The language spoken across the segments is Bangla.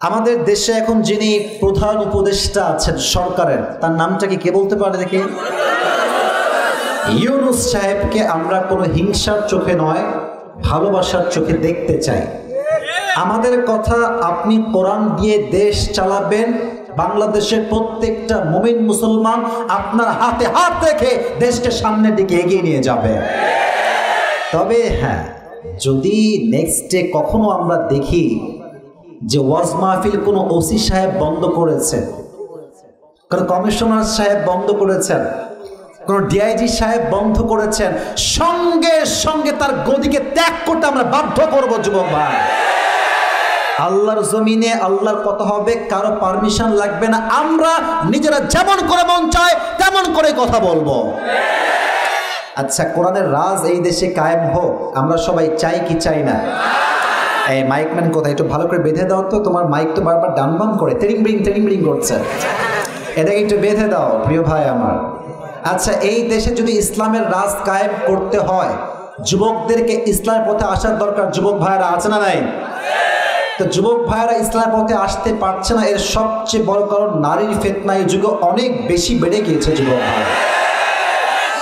আমাদের দেশে এখন যিনি প্রধান উপদেষ্টা আছেন সরকারের, তার নামটা কি কে বলতে পারে দেখি? ইউনূস সাহেবকে আমরা কোনো হিংসার চোখে নয়, ভালোবাসার চোখে দেখতে চাই। আমাদের কথা, আপনি কোরআন দিয়ে দেশ চালাবেন, বাংলাদেশের প্রত্যেকটা মুমিন মুসলমান আপনার হাতে হাত রেখে দেশকে সামনের দিকে এগিয়ে নিয়ে যাবে। তবে হ্যাঁ, যদি নেক্সট ডে কখনো আমরা দেখি যে ওয়াজ মাহফিল কোনো ওসি সাহেব বন্ধ করেছেন, কোনো কমিশনার সাহেব বন্ধ করেছেন, কোন ডিআইজি সাহেব বন্ধ করেছেন, সঙ্গে সঙ্গে তার গদিকে ত্যাগ করতে আমরা বাধ্য করব যুবক ভাই। আল্লাহর জমিনে আল্লাহর কথা হবে, কারো পারমিশন লাগবে না। আমরা নিজেরা যেমন করে মন চায় তেমন করে কথা বলবো। আচ্ছা, কোরআনের রাজ এই দেশে কায়েম হোক, আমরা সবাই চাই কি চাই না? এই মাইকম্যান কোথায়, একটু ভালো করে বেঁধে দাও তো, তোমার মাইক তো বারবার ডান বাম করে তেরিং বিং করছে, এটাকে একটু বেঁধে দাও প্রিয় ভাই আমার। আচ্ছা, এই দেশে যদি ইসলামের রাজ কায়েম করতে হয়, যুবকদেরকে ইসলামের পথে আসার দরকার। যুবক ভাইয়েরা আছে না নাই? তো যুবক ভাইয়েরা ইসলামের পথে আসতে পারছে না, এর সবচেয়ে বড় কারণ নারীর ফিতনা এই যুগে অনেক বেশি বেড়ে গিয়েছে। যুবক ভাই,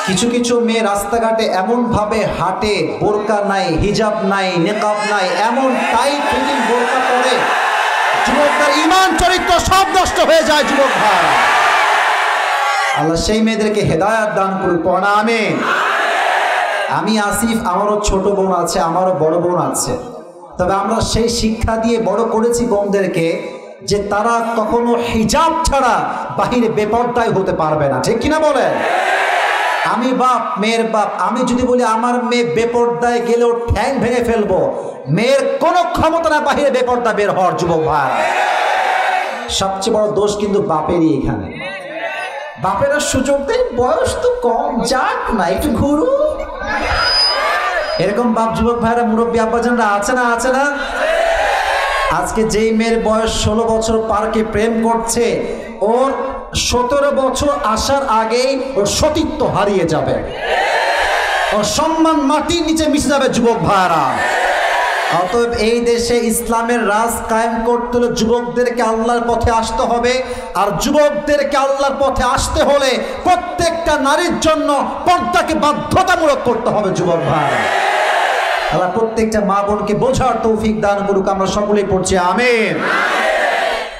কিছু কিছু মেয়ে রাস্তাঘাটে এমন ভাবে হাঁটে, বোরকা নাই, হিজাব নাই, নেকাব নাই, এমন টাইট ফিটিং বোরকা পরে যুবকদের ঈমান চরিত্র সব নষ্ট হয়ে যায়। যুবক ভাই, আল্লাহ সেই মেয়েদেরকে হেদায়েত দান করুক, পড়া আমিন। আমি আসিফ, আমারও ছোট বোন আছে, আমারও বড় বোন আছে, তবে আমরা সেই শিক্ষা দিয়ে বড় করেছি বোনদেরকে যে তারা কখনো হিজাব ছাড়া বাহিরে বেপরদায় হতে পারবে না। ঠিক কিনা বলেন? আমি বাপ, মেয়ের বাপ, আমি যদি বলি আমার মেয়ে বেপরদায় গেলেও ঠ্যাং ভেঙে ফেলবো, মেয়ের কোনো ক্ষমতা না বাহিরে বেপরদা বের হওয়ার। যুবক ভাই, সবচেয়ে বড় দোষ কিন্তু বাপেরই এখানে। বাপেরা সুযোগ দেয়, বয়স তো কম, যাক না একটু ঘুরু। এরকম বাপ যুবক ভাইরা, মুরব্বী আব্বাজানরা আছে না? আছে না? আজকে যেই মেয়ের বয়স 16 বছর পার্কে প্রেম করছে, ওর 17 বছর আসার আগেই ওর সতীত্ব হারিয়ে যাবে, ওর সম্মান মাটির নিচে মিশে যাবে। যুবক ভাইরা, অতএব এই দেশে ইসলামের রাজ কায়েম করতে হলে যুবকদেরকে আল্লাহর পথে আসতে হবে। আর যুবকদেরকে আল্লাহর পথে আসতে হলে প্রত্যেকটা নারীর জন্য পর্দাকে বাধ্যতামূলক করতে হবে। যুবক ভাই, আল্লাহ প্রত্যেকটা মা বোনকে বোঝার তৌফিক দান করুক। আমরা সকলেই পড়ছি আমিন।